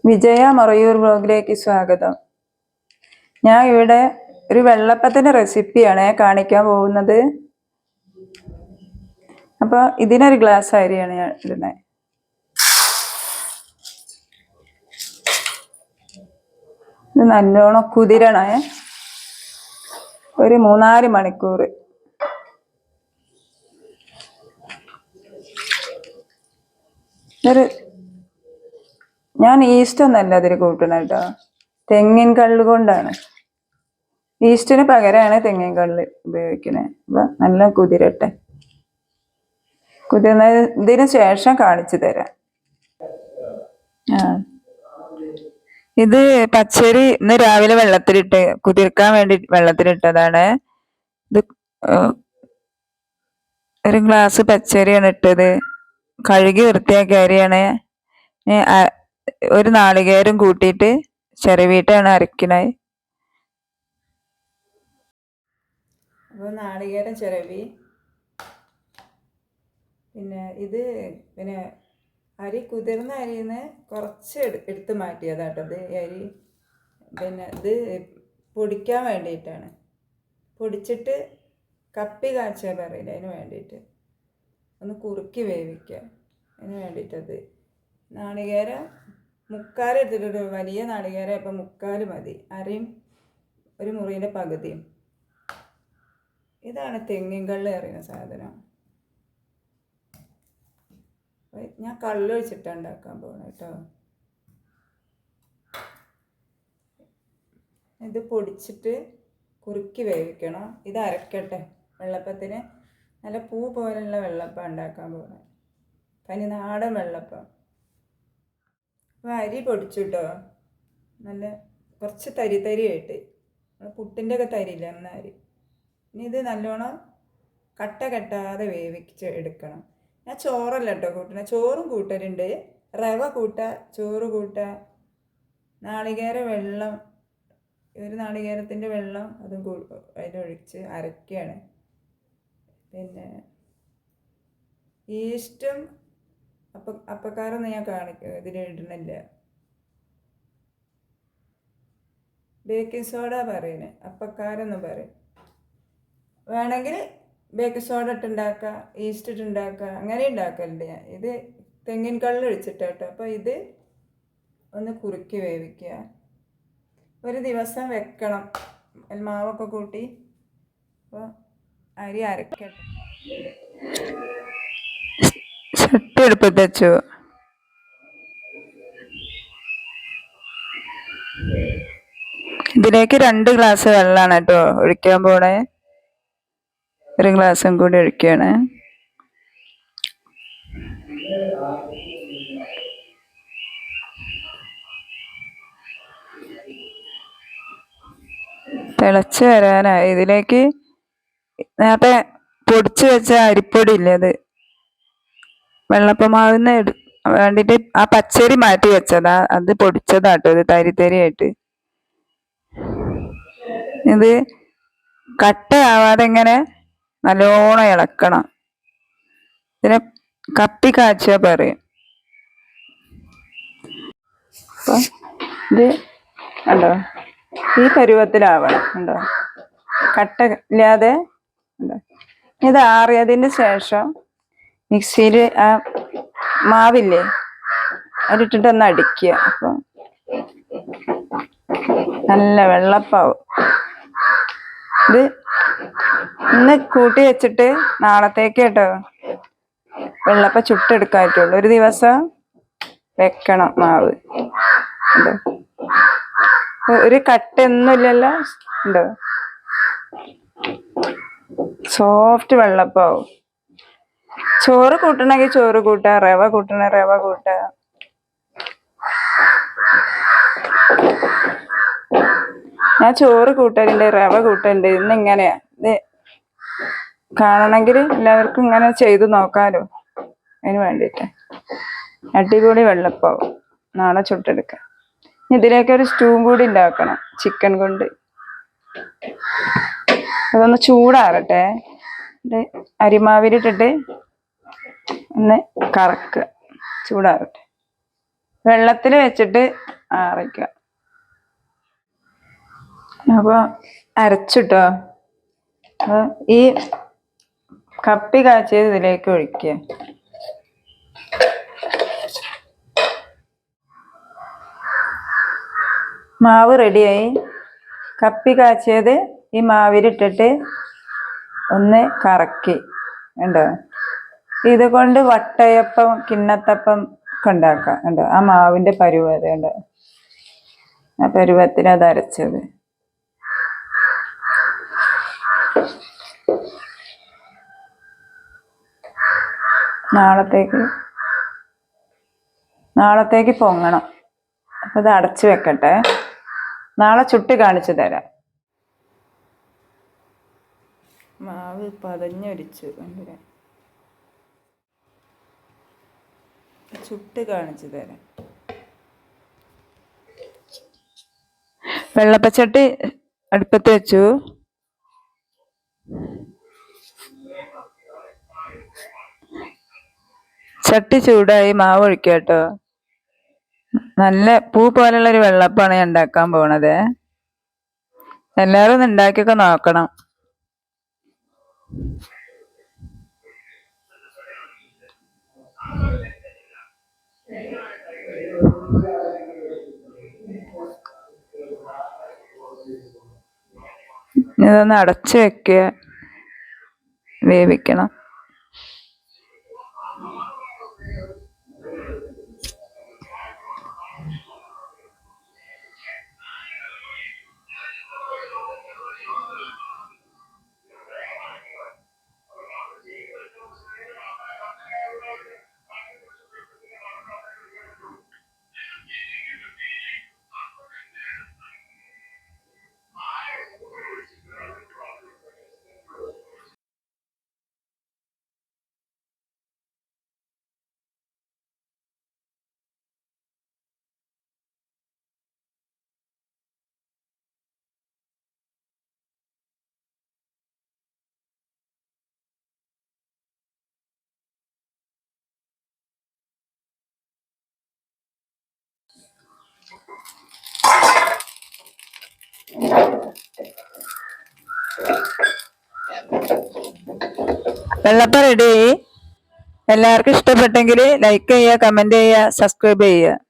വിജയ മറയൂർ വ്ലോഗിലേക്ക് സ്വാഗതം. ഞാൻ ഇവിടെ ഒരു വെള്ളപ്പത്തിന്റെ റെസിപ്പിയാണ് കാണിക്കാൻ പോകുന്നത്. അപ്പോൾ ഇതിനൊരു ഗ്ലാസ് അരിയാണ് ഞാൻ ഇടുന്നത്. ഇത് നല്ലോണം കുതിരണേ, ഒരു 3-4 മണിക്കൂർ. ഞാൻ ഈസ്റ്റ് ഒന്നല്ല അതിൽ കൂട്ടണം കേട്ടോ, തെങ്ങിൻ കള്ള് കൊണ്ടാണ്. ഈസ്റ്റിന് പകരമാണ് തെങ്ങിൻ കള്ള് ഉപയോഗിക്കുന്നത്. അപ്പൊ നല്ല കുതിരട്ടെ. കുതിർന്നതിന് ശേഷം കാണിച്ചു തരാം. ഇത് പച്ചരി ഇന്ന് രാവിലെ വെള്ളത്തിലിട്ട് കുതിർക്കാൻ വേണ്ടി വെള്ളത്തിലിട്ടതാണ്. ഇത് ഒരു ഗ്ലാസ് പച്ചരിയാണ് ഇട്ടത്. കഴുകി വൃത്തിയാക്കിയ അരിയാണ്. ഒരു നാളികേരം കൂട്ടിയിട്ട് ചിരവിയിട്ടാണ് അരക്കണത്. അപ്പോൾ നാളികേരം ചിരവി, ഇത് അരി കുതിർന്ന അരിയിൽ നിന്ന് കുറച്ച് എടുത്ത് മാറ്റിയതാട്ടോ. ഇത് അരി ഇത് പൊടിക്കാൻ വേണ്ടിയിട്ടാണ്. പൊടിച്ചിട്ട് കപ്പി കാച്ചാൽ പറയില്ല, അതിന് വേണ്ടിയിട്ട് ഒന്ന് കുറുക്കി വേവിക്കുക. അതിന് വേണ്ടിയിട്ടത് നാളികേരം 3/4 എടുത്തിട്ട്, വലിയ നാളികേരം ഇപ്പം 3/4 മതി. അരയും ഒരു മുറിയുടെ പകുതിയും. ഇതാണ് തെങ്ങിൻ കള്ള് അറിയുന്ന സാധനം. ഞാൻ കള്ളൊഴിച്ചിട്ടാണ് ഉണ്ടാക്കാൻ പോകണം കേട്ടോ. ഇത് പൊടിച്ചിട്ട് കുറുക്കി വേവിക്കണം. ഇത് അരക്കട്ടെ. വെള്ളപ്പത്തിന് നല്ല പൂ പോലുള്ള വെള്ളപ്പം ഉണ്ടാക്കാൻ പോകണം. തനി നാടൻ വെള്ളപ്പം. അപ്പോൾ അരി പൊടിച്ചിട്ടോ, നല്ല കുറച്ച് തരിയായിട്ട്, പുട്ടിൻ്റെ ഒക്കെ തരിയില്ല എന്ന അരി. ഇനി ഇത് നല്ലോണം കട്ട കെട്ടാതെ വേവിച്ച് എടുക്കണം. ഞാൻ ചോറല്ല കേട്ടോ കൂട്ടണ, ചോറും കൂട്ടലുണ്ട്. റവ കൂട്ടുക, ചോറ് കൂട്ടുക, നാളികേര വെള്ളം, ഒരു നാളികേരത്തിൻ്റെ വെള്ളം അതും അതിലൊഴിച്ച് അരക്കുകയാണ്. ഈസ്റ്റും അപ്പക്കാരൊന്നും ഞാൻ ഇതിലിടണില്ല. ബേക്കിംഗ് സോഡ പറയുന്നത്, അപ്പക്കാരെന്നും പറയും. വേണമെങ്കിൽ ബേക്കിംഗ് സോഡ ഇട്ടുണ്ടാക്കുക, ഈസ്റ്റ് ഇട്ടുണ്ടാക്കുക, അങ്ങനെ ഉണ്ടാക്കലുണ്ട് ഞാൻ. ഇത് തെങ്ങിൻ കള്ള് ഒഴിച്ചിട്ടോ. അപ്പോൾ ഇത് ഒന്ന് കുറുക്കി വേവിക്കുക. ഒരു ദിവസം വെക്കണം, മാവൊക്കെ കൂട്ടി. അപ്പോൾ അരി അരക്കട്ടെ. ചട്ടി എടുപ്പത്ത് വെച്ചു. ഇതിലേക്ക് 2 ഗ്ലാസ് വെള്ളമാണ് കേട്ടോ ഒഴിക്കാൻ പോണേ. ഒരു ഗ്ലാസും കൂടി ഒഴിക്കുകയാണ്. തിളച്ച് വരാനായി. ഇതിലേക്ക് നേരത്തെ പൊടിച്ച് വെച്ച അരിപ്പൊടി ഇല്ലേ, അത് വെള്ളപ്പമാവിന് വേണ്ടിയിട്ട് ആ പച്ചരി മാറ്റി വെച്ചതാ, അത് പൊടിച്ചതാട്ടോ. ഇത് തരിയായിട്ട്. ഇത് കട്ടയാവാതെ ഇങ്ങനെ നല്ലോണം ഇളക്കണം. ഇതിനെ കപ്പി കാച്ചുക പറയും. അപ്പം ഇത് ഉണ്ടോ, ഈ പരുവത്തിലാവണം. ഉണ്ടോ, കട്ട ഇല്ലാതെ ഉണ്ടോ. ഇത് ആറിയതിന് ശേഷം മിക്സിയിൽ ആ മാവില്ലേ അതിട്ടിട്ട് ഒന്ന് അടിക്കുക. അപ്പം നല്ല വെള്ളപ്പാവും. ഇത് ഇന്ന് കൂട്ടി വെച്ചിട്ട് നാളത്തേക്ക് കേട്ടോ വെള്ളപ്പം ചുട്ടെടുക്കാൻ പറ്റുള്ളൂ. ഒരു ദിവസം വെക്കണം മാവ്. ഉണ്ടോ, ഒരു കട്ടൊന്നുമില്ലല്ലോ. ഉണ്ടോ, സോഫ്റ്റ് വെള്ളപ്പാവും. ചോറ് കൂട്ടണമെങ്കിൽ ചോറ് കൂട്ടുക, റവ കൂട്ടണ റവ കൂട്ടുക. ഞാൻ ചോറ് കൂട്ടലുണ്ട്, റവ കൂട്ടലുണ്ട്. ഇന്നിങ്ങനെയാ. ഇത് കാണണമെങ്കിൽ എല്ലാവർക്കും ഇങ്ങനെ ചെയ്ത് നോക്കാലോ. അതിന് വേണ്ടിയിട്ട് അടിപൊളി വെള്ളപ്പാവും. നാളെ ചുട്ടെടുക്കാം. ഇതിലേക്കൊരു സ്റ്റൂവും കൂടി ഉണ്ടാക്കണം, ചിക്കൻ കൊണ്ട്. അതൊന്ന് ചൂടാറട്ടെ. അരിമാവിലിട്ടിട്ട് ഒന്ന് കറക്കുക, ചൂടാറട്ടെ. വെള്ളത്തിൽ വെച്ചിട്ട് അരയ്ക്കാം. അപ്പോൾ അരച്ചിട്ടോ. അപ്പോൾ ഈ കപ്പി കാച്ചിയത് ഇതിലേക്ക് ഒഴിക്കുക. മാവ് റെഡിയായി. കപ്പി കാച്ചിയത് ഈ മാവിലിട്ടിട്ട് ഒന്ന് കറക്കി ഉണ്ടോ. ഇതുകൊണ്ട് വട്ടയപ്പം, കിണ്ണത്തപ്പം ഒക്കെ ഉണ്ടാക്കാം. ഉണ്ടോ, ആ മാവിൻ്റെ പരുവത ഉണ്ട്. ആ പരുവത്തിൽ അത് അരച്ചത്. നാളത്തേക്ക് പൊങ്ങണം. അപ്പോൾ ഇത് അടച്ചു വെക്കട്ടെ. നാളെ ചുട്ട് കാണിച്ചു തരാം. മാവ് പതഞ്ഞൊരിച്ചു. ചുട്ട് കാണിച്ചു തരാം. വെള്ളപ്പച്ചട്ടി അടുപ്പത്ത് വെച്ചു. ചട്ടി ചൂടായി. മാവ് ഒഴിക്കുക കേട്ടോ. നല്ല പൂ പോലുള്ളൊരു വെള്ളപ്പാണ് ഞാൻ ഉണ്ടാക്കാൻ പോണത്. എല്ലാവരും ഒന്ന് ഉണ്ടാക്കിയൊക്കെ നോക്കണം. ഇതൊന്ന് അടച്ചു വെക്കുക, വേവിക്കണം. വെള്ളപ്പം റെഡിയായി. എല്ലാവർക്കും ഇഷ്ടപ്പെട്ടെങ്കിൽ ലൈക്ക് ചെയ്യുക, കമൻറ്റ് ചെയ്യുക, സബ്സ്ക്രൈബ് ചെയ്യുക.